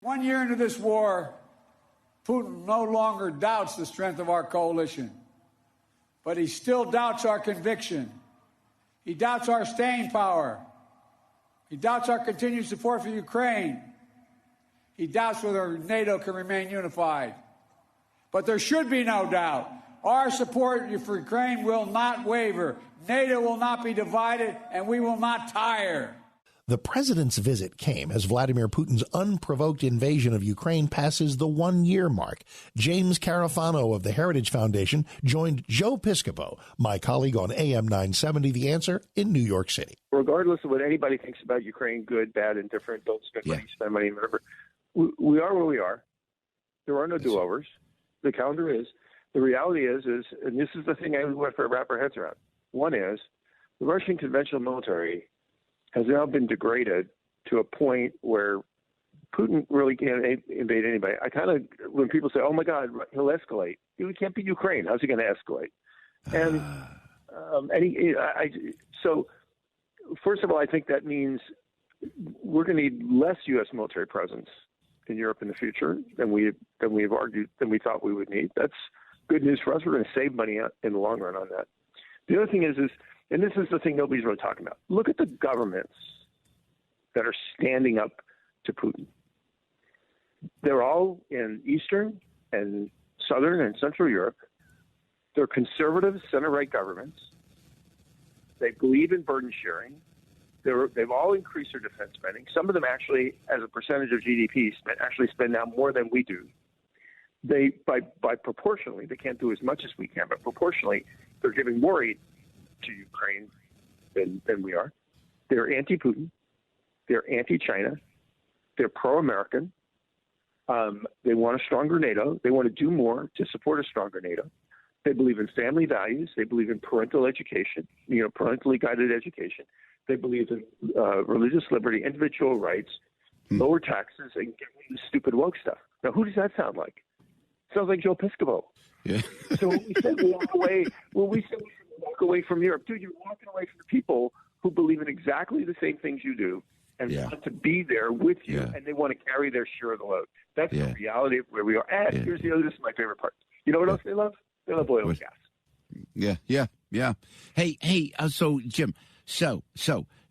1 year into this war, Putin no longer doubts the strength of our coalition, but he still doubts our conviction. He doubts our staying power. He doubts our continued support for Ukraine. He doubts whether NATO can remain unified. But there should be no doubt. Our support for Ukraine will not waver. NATO will not be divided, and we will not tire. The president's visit came as Vladimir Putin's unprovoked invasion of Ukraine passes the 1 year mark. James Carafano of the Heritage Foundation joined Joe Piscopo, my colleague on AM 970, The Answer in New York City. Regardless of what anybody thinks about Ukraine, good, bad, indifferent, don't spend money, whatever, we are where we are. There are no do-overs. The calendar is. The reality is, and this is the thing I want to wrap our heads around. One is the Russian conventional military has now been degraded to a point where Putin really can't invade anybody. When people say, oh, my God, he'll escalate. He can't beat Ukraine. How's he going to escalate? And so, first of all, I think that means we're going to need less U.S. military presence in Europe in the future than we thought we would need. That's good news for us. We're going to save money in the long run on that. The other thing is, and this is the thing nobody's really talking about, look at the governments that are standing up to Putin. They're all in Eastern and Southern and Central Europe. They're conservative center-right governments. They believe in burden sharing. They've all increased their defense spending. Some of them actually, as a percentage of GDP, spend now more than we do. They, by proportionally, they can't do as much as we can, but proportionally, they're giving more aid to Ukraine than we are. They're anti-Putin. They're anti-China. They're pro-American. They want a stronger NATO. They want to do more to support a stronger NATO. They believe in family values. They believe in parental education, parentally guided education. They believe in religious liberty, individual rights, lower taxes, and get rid of stupid woke stuff. Now, who does that sound like? Sounds like Joe Piscopo. Yeah. So when we said walk away, walk away from Europe, dude, you're walking away from the people who believe in exactly the same things you do and want to be there with you, and they want to carry their share of the load. That's the reality of where we are. And here's the other, this is my favorite part. You know what else they love? They love oil and gas. Yeah. Hey, so, Jim, so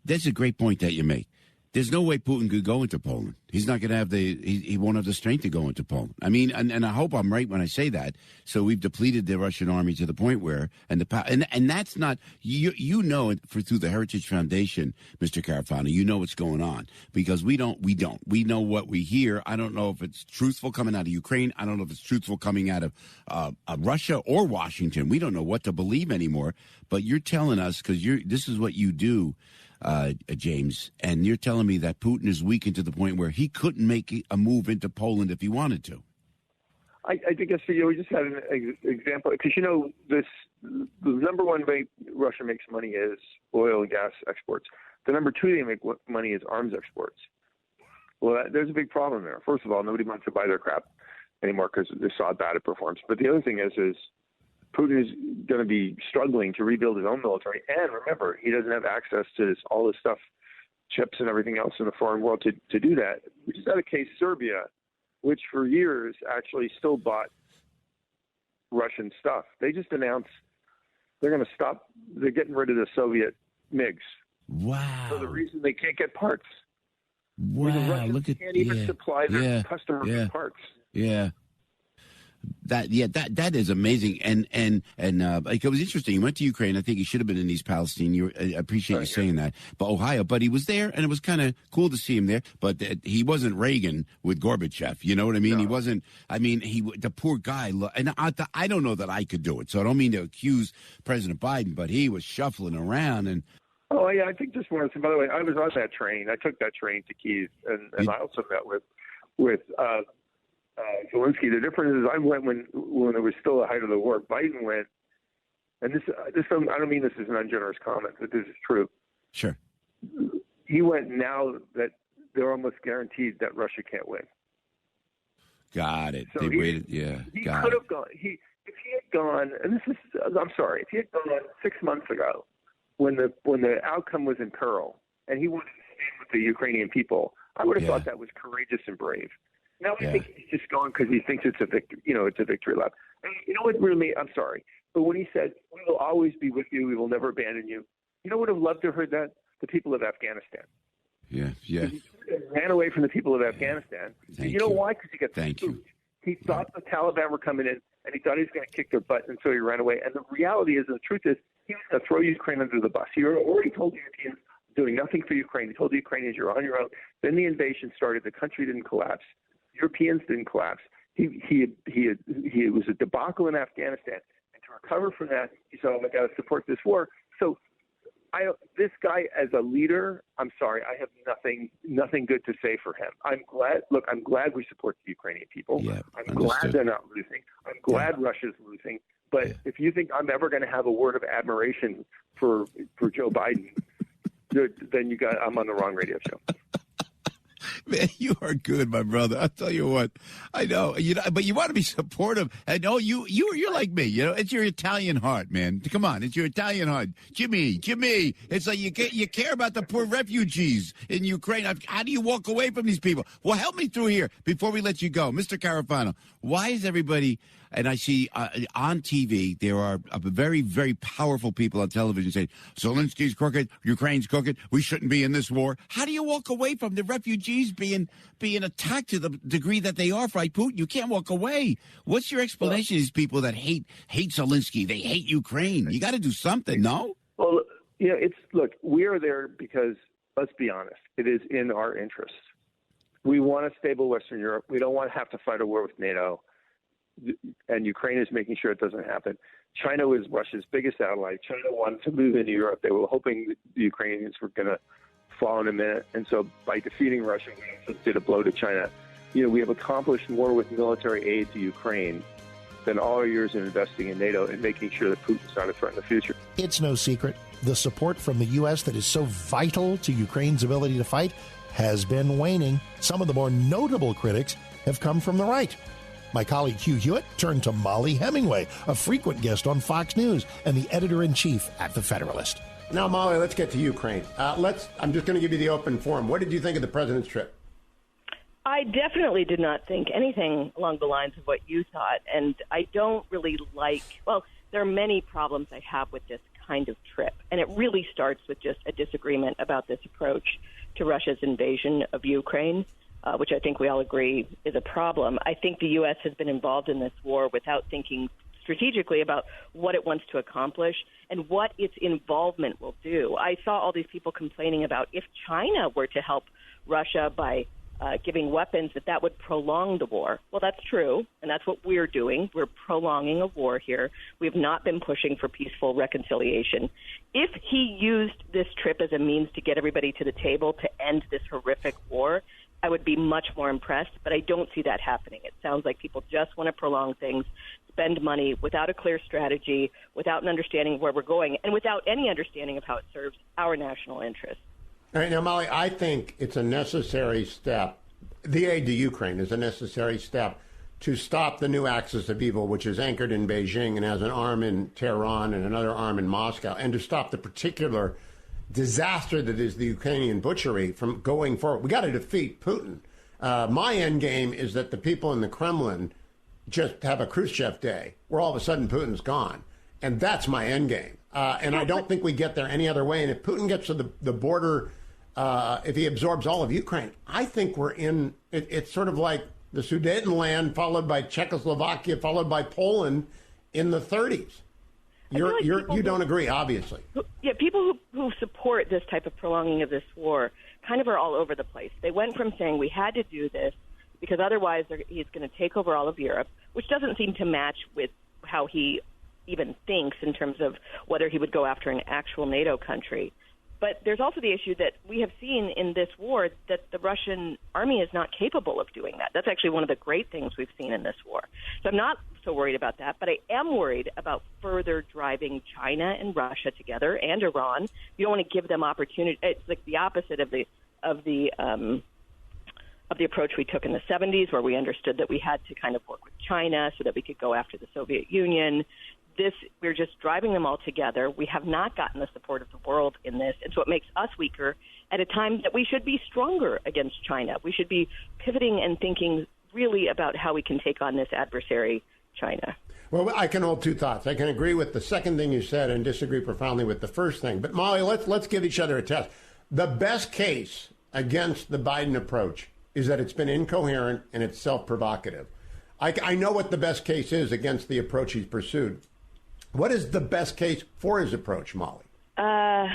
that's a great point that you make. There's no way Putin could go into Poland. He's not going to have he won't have the strength to go into Poland. I mean, and I hope I'm right when I say that. So we've depleted the Russian army to the point where, and that's not, through the Heritage Foundation, Mr. Carafano, you know what's going on, because we don't. We know what we hear. I don't know if it's truthful coming out of Ukraine. I don't know if it's truthful coming out of Russia or Washington. We don't know what to believe anymore, but you're telling us, because this is what you do, James, and you're telling me that Putin is weakened to the point where he couldn't make a move into Poland if he wanted to. I think we just had an example, because the number one way Russia makes money is oil and gas exports. The number two they make money is arms exports. Well, there's a big problem there. First of all, nobody wants to buy their crap anymore because they saw how bad it performs. But the other thing is Putin is going to be struggling to rebuild his own military. And remember, he doesn't have access to all this stuff, chips and everything else in the foreign world to do that. We just had a case, Serbia, which for years actually still bought Russian stuff. They just announced they're going to stop. They're getting rid of the Soviet MiGs. Wow. For the reason they can't get parts. Wow. The Russians Look at can't even supply their customers with parts. Yeah. That is amazing, and like, it was interesting. He went to Ukraine. I think he should have been in East Palestine. I appreciate you saying that, but Ohio. But he was there, and it was kind of cool to see him there. But he wasn't Reagan with Gorbachev. You know what I mean? No. He wasn't. I mean, the poor guy. And I don't know that I could do it. So I don't mean to accuse President Biden, but he was shuffling around and. Oh yeah, I think just once. And by the way, I was on that train. I took that train to Kyiv, and I also met with. Zelensky. The difference is I went when it was still the height of the war. Biden went, and this I don't mean this is an ungenerous comment, but this is true. Sure. He went now that they're almost guaranteed that Russia can't win. Got it. So they waited. Yeah. He could have gone. If he had gone, and this is, I'm sorry, if he had gone 6 months ago, when the outcome was in peril, and he wanted to stand with the Ukrainian people, I would have thought that was courageous and brave. Now I think he's just going because he thinks it's a victory. It's a victory lap. And you know what really? I'm sorry, but when he said, "We will always be with you. We will never abandon you," you know what I'd love to have heard that? The people of Afghanistan. Yeah. He ran away from the people of Afghanistan. You know why? Because he got spooked. He thought the Taliban were coming in, and he thought he was going to kick their butt, and so he ran away. And the reality is, and the truth is, he was going to throw Ukraine under the bus. He already told the Europeans, doing nothing for Ukraine. He told the Ukrainians, you're on your own. Then the invasion started. The country didn't collapse. Europeans didn't collapse. He was a debacle in Afghanistan. And to recover from that, he said, oh, my God, I support this war. So this guy as a leader, I'm sorry, I have nothing good to say for him. I'm glad we support the Ukrainian people. Yeah, I'm glad they're not losing. I'm glad Russia's losing. But if you think I'm ever going to have a word of admiration for Joe Biden, then I'm on the wrong radio show. Man, you are good, my brother. I'll tell you what. I know, but you want to be supportive. I know you're like me. It's your Italian heart, man. Come on, it's your Italian heart, Jimmy. It's like you care about the poor refugees in Ukraine. How do you walk away from these people? Well, help me through here before we let you go, Mr. Carafano. Why is everybody? And I see on TV, there are very, very powerful people on television saying, Zelensky's crooked, Ukraine's crooked, we shouldn't be in this war. How do you walk away from the refugees being attacked to the degree that they are by Putin? You can't walk away. What's your explanation to these people that hate Zelensky? They hate Ukraine. You got to do something, no? Well, look, we are there because, let's be honest, it is in our interests. We want a stable Western Europe. We don't want to have to fight a war with NATO. And Ukraine is making sure it doesn't happen. China was Russia's biggest ally. China wanted to move into Europe. They were hoping that the Ukrainians were going to fall in a minute. And so by defeating Russia, we also did a blow to China. We have accomplished more with military aid to Ukraine than all our years in investing in NATO and making sure that Putin's not a threat in the future. It's no secret. The support from the U.S. that is so vital to Ukraine's ability to fight has been waning. Some of the more notable critics have come from the right. My colleague Hugh Hewitt turned to Molly Hemingway, a frequent guest on Fox News and the editor-in-chief at The Federalist. Now, Molly, let's get to Ukraine. I'm just going to give you the open forum. What did you think of the president's trip? I definitely did not think anything along the lines of what you thought, and I don't really there are many problems I have with this kind of trip, and it really starts with just a disagreement about this approach to Russia's invasion of Ukraine. Which I think we all agree is a problem. I think the U.S. has been involved in this war without thinking strategically about what it wants to accomplish and what its involvement will do. I saw all these people complaining about if China were to help Russia by giving weapons, that would prolong the war. Well, that's true, and that's what we're doing. We're prolonging a war here. We have not been pushing for peaceful reconciliation. If he used this trip as a means to get everybody to the table to end this horrific war, I would be much more impressed, but I don't see that happening. It sounds like people just want to prolong things, spend money without a clear strategy, without an understanding of where we're going, and without any understanding of how it serves our national interests. All right, now, Molly, I think it's a necessary step. The aid to Ukraine is a necessary step to stop the new axis of evil, which is anchored in Beijing and has an arm in Tehran and another arm in Moscow, and to stop the particular disaster that is the Ukrainian butchery from going forward. We got to defeat Putin. My end game is that the people in the Kremlin just have a Khrushchev day where all of a sudden Putin's gone. And that's my end game. And I don't think we get there any other way. And if Putin gets to the border, if he absorbs all of Ukraine, I think we're in, it's sort of like the Sudetenland followed by Czechoslovakia, followed by Poland in the 30s. You don't agree, obviously. Yeah, people who support this type of prolonging of this war kind of are all over the place. They went from saying we had to do this because otherwise he's going to take over all of Europe, which doesn't seem to match with how he even thinks in terms of whether he would go after an actual NATO country. But there's also the issue that we have seen in this war that the Russian army is not capable of doing that. That's actually one of the great things we've seen in this war. So I'm not so worried about that, but I am worried about further driving China and Russia together and Iran. You don't want to give them opportunity. It's like the opposite of the approach we took in the 70s, where we understood that we had to kind of work with China so that we could go after the Soviet Union. We're just driving them all together. We have not gotten the support of the world in this, and so it makes us weaker at a time that we should be stronger against China. We should be pivoting and thinking really about how we can take on this adversary, China. Well, I can hold two thoughts. I can agree with the second thing you said and disagree profoundly with the first thing. But Molly, let's give each other a test. The best case against the Biden approach is that it's been incoherent and it's self-provocative. I know what the best case is against the approach he's pursued. What is the best case for his approach, Molly? I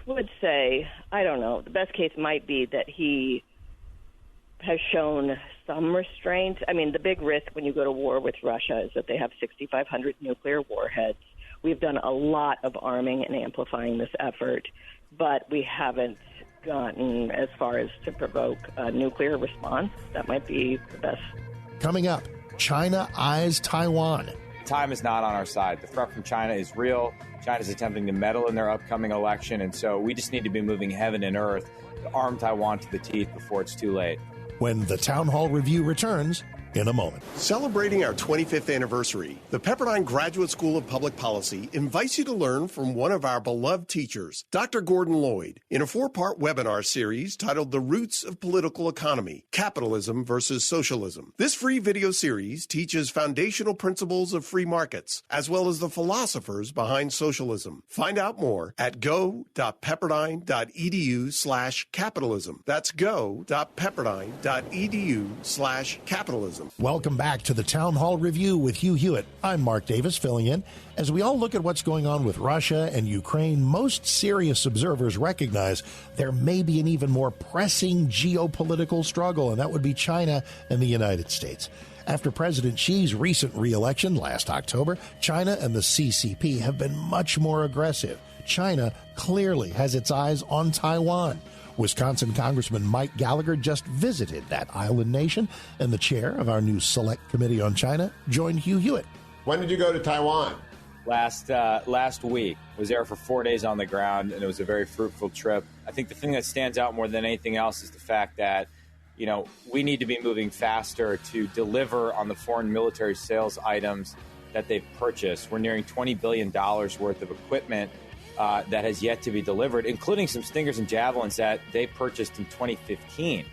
would say, I don't know, the best case might be that he has shown some restraint. I mean, the big risk when you go to war with Russia is that they have 6,500 nuclear warheads. We've done a lot of arming and amplifying this effort, but we haven't gotten as far as to provoke a nuclear response. That might be the best. Coming up, China eyes Taiwan. Time is not on our side. The threat from China is real. China's attempting to meddle in their upcoming election, and so we just need to be moving heaven and earth to arm Taiwan to the teeth before it's too late. When the Town Hall Review returns in a moment. Celebrating our 25th anniversary, the Pepperdine Graduate School of Public Policy invites you to learn from one of our beloved teachers, Dr. Gordon Lloyd, in a 4-part webinar series titled The Roots of Political Economy, Capitalism versus Socialism. This free video series teaches foundational principles of free markets, as well as the philosophers behind socialism. Find out more at go.pepperdine.edu/capitalism. That's go.pepperdine.edu/capitalism. Welcome back to the Town Hall Review with Hugh Hewitt. I'm Mark Davis, filling in. As we all look at what's going on with Russia and Ukraine, most serious observers recognize there may be an even more pressing geopolitical struggle, and that would be China and the United States. After President Xi's recent re-election last October, China and the CCP have been much more aggressive. China clearly has its eyes on Taiwan. Wisconsin Congressman Mike Gallagher just visited that island nation, and the chair of our new Select Committee on China joined Hugh Hewitt. When did you go to Taiwan? Last week. I was there for 4 days on the ground, and it was a very fruitful trip. I think the thing that stands out more than anything else is the fact that, we need to be moving faster to deliver on the foreign military sales items that they've purchased. We're nearing $20 billion worth of equipment that has yet to be delivered, including some Stingers and Javelins that they purchased in 2015,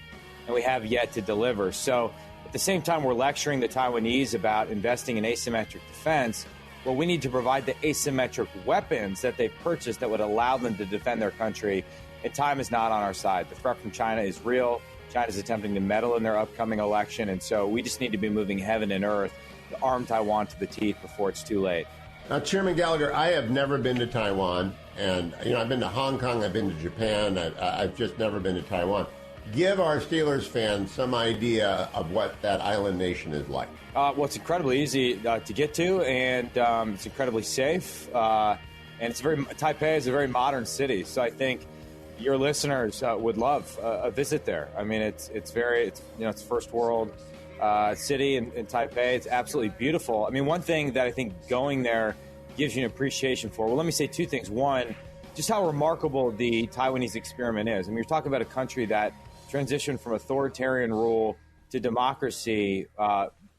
and we have yet to deliver. So at the same time, we're lecturing the Taiwanese about investing in asymmetric defense. Well, we need to provide the asymmetric weapons that they've purchased that would allow them to defend their country, and time is not on our side. The threat from China is real. China's attempting to meddle in their upcoming election, and so we just need to be moving heaven and earth to arm Taiwan to the teeth before it's too late. Now, Chairman Gallagher, I have never been to Taiwan, and I've been to Hong Kong, I've been to Japan, I've just never been to Taiwan. Give our Steelers fans some idea of what that island nation is like. Well, it's incredibly easy to get to, and it's incredibly safe, and Taipei is a very modern city, so I think your listeners would love a visit there. I mean, it's first world city in Taipei. It's absolutely beautiful. I mean, one thing that I think going there gives you an appreciation for, well, let me say two things. One, just how remarkable the Taiwanese experiment is. I mean, you're talking about a country that transitioned from authoritarian rule to democracy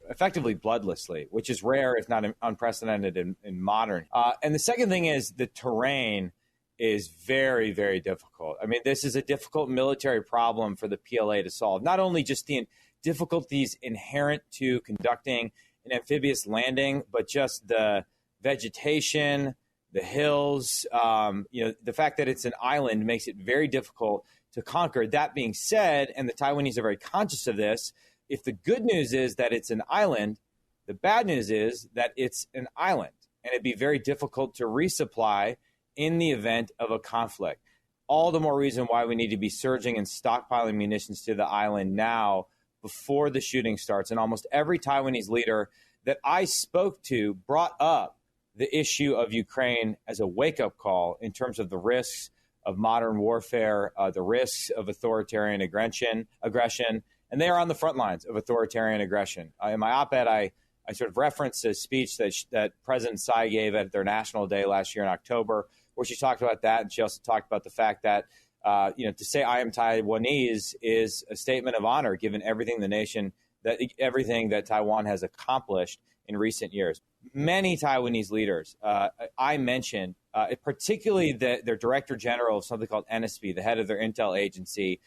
effectively bloodlessly, which is rare, if not unprecedented in modern. And the second thing is the terrain is very, very difficult. I mean, this is a difficult military problem for the PLA to solve. Not only just the difficulties inherent to conducting an amphibious landing, but just the vegetation, the hills, the fact that it's an island makes it very difficult to conquer. That being said, and the Taiwanese are very conscious of this, if the good news is that it's an island, the bad news is that it's an island, and it'd be very difficult to resupply in the event of a conflict. All the more reason why we need to be surging and stockpiling munitions to the island now before the shooting starts. And almost every Taiwanese leader that I spoke to brought up the issue of Ukraine as a wake-up call in terms of the risks of modern warfare, the risks of authoritarian aggression, and they are on the front lines of authoritarian aggression. In my op-ed, I sort of referenced a speech that President Tsai gave at their National Day last year in October, where she talked about that, and she also talked about the fact that to say I am Taiwanese is a statement of honor, given everything that Taiwan has accomplished in recent years. Many Taiwanese leaders I mentioned, particularly their director general of something called NSP, the head of their intel agency,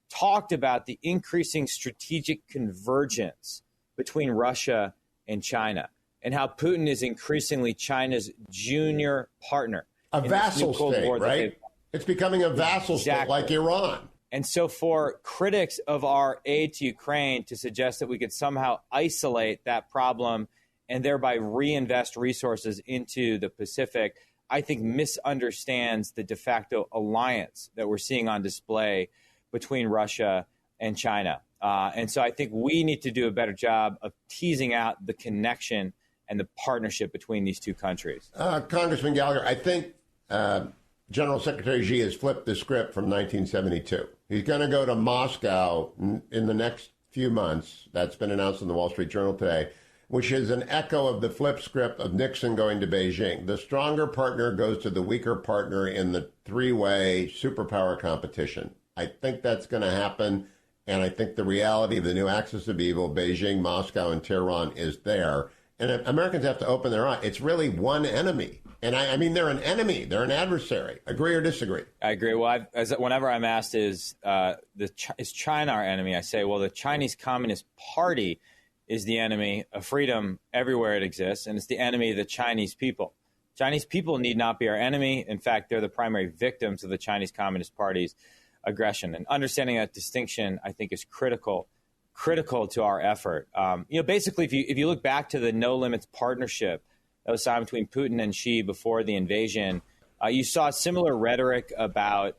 talked about the increasing strategic convergence between Russia and China and how Putin is increasingly China's junior partner. A vassal state, right? It's becoming a vassal state like Iran. And so for critics of our aid to Ukraine to suggest that we could somehow isolate that problem and thereby reinvest resources into the Pacific, I think misunderstands the de facto alliance that we're seeing on display between Russia and China. And so I think we need to do a better job of teasing out the connection and the partnership between these two countries. Congressman Gallagher, I think General Secretary Xi has flipped the script from 1972. He's going to go to Moscow in the next few months. That's been announced in the Wall Street Journal today, which is an echo of the flip script of Nixon going to Beijing. The stronger partner goes to the weaker partner in the three-way superpower competition. I think that's going to happen, and I think the reality of the new axis of evil, Beijing, Moscow, and Tehran, is there. And Americans have to open their eyes. It's really one enemy. And I mean, they're an enemy. They're an adversary. Agree or disagree? I agree. Well, whenever I'm asked, is China our enemy? I say, well, the Chinese Communist Party is the enemy of freedom everywhere it exists, and it's the enemy of the Chinese people. Chinese people need not be our enemy. In fact, they're the primary victims of the Chinese Communist Party's aggression. And understanding that distinction, I think, is critical to our effort. Basically, if you look back to the No Limits partnership that was signed between Putin and Xi before the invasion, you saw similar rhetoric about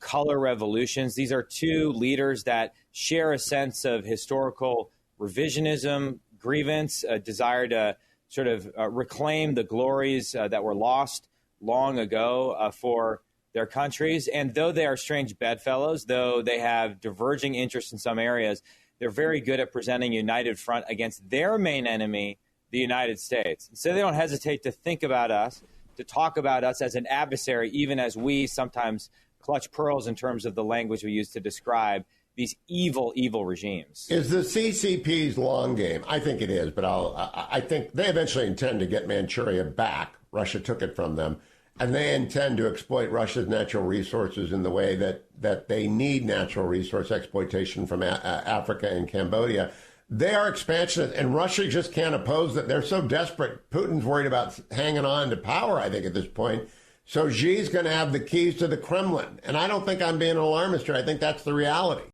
color revolutions. These are two leaders that share a sense of historical revisionism, grievance, a desire to sort of reclaim the glories that were lost long ago for their countries. And though they are strange bedfellows, though they have diverging interests in some areas, they're very good at presenting a united front against their main enemy, the United States. So they don't hesitate to think about us, to talk about us as an adversary, even as we sometimes clutch pearls in terms of the language we use to describe these evil, evil regimes. Is the CCP's long game? I think it is, but I think they eventually intend to get Manchuria back. Russia took it from them. And they intend to exploit Russia's natural resources in the way that they need natural resource exploitation from Africa and Cambodia. They are expansionists, and Russia just can't oppose that. They're so desperate. Putin's worried about hanging on to power, I think, at this point. So Xi's going to have the keys to the Kremlin. And I don't think I'm being an alarmist here. I think that's the reality.